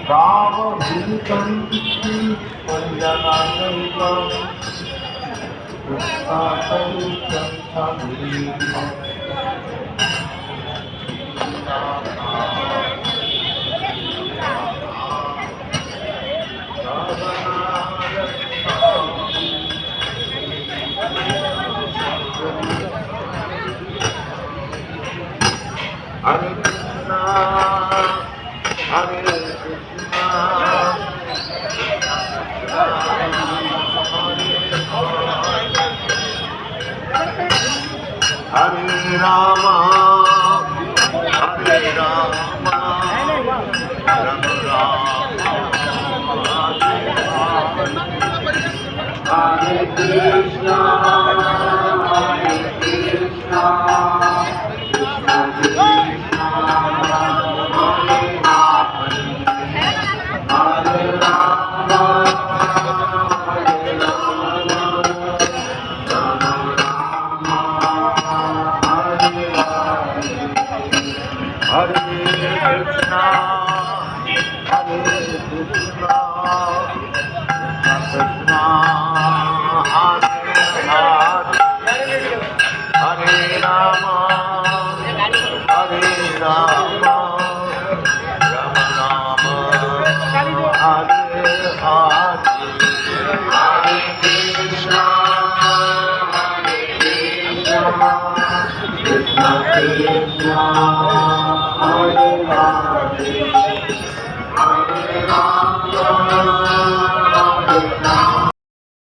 रामभूतं परिजनासहितं कृष्णासहितं समीपम् Hare Krishna, Hare Krishna, Hare Rama, Hare Rama, Rama Rama, Hare Krishna, Hare Krishna, Krishna Krishna, Hare Hare, Hare Rama, Hare Rama, Rama Rama, Hare Hare, Hare Krishna, Hare Krishna, Krishna Hare Hare, Hare Rama, Hare Rama, Rama Rama, Hare Hare, Hare Krishna, Hare Krishna, Krishna Krishna.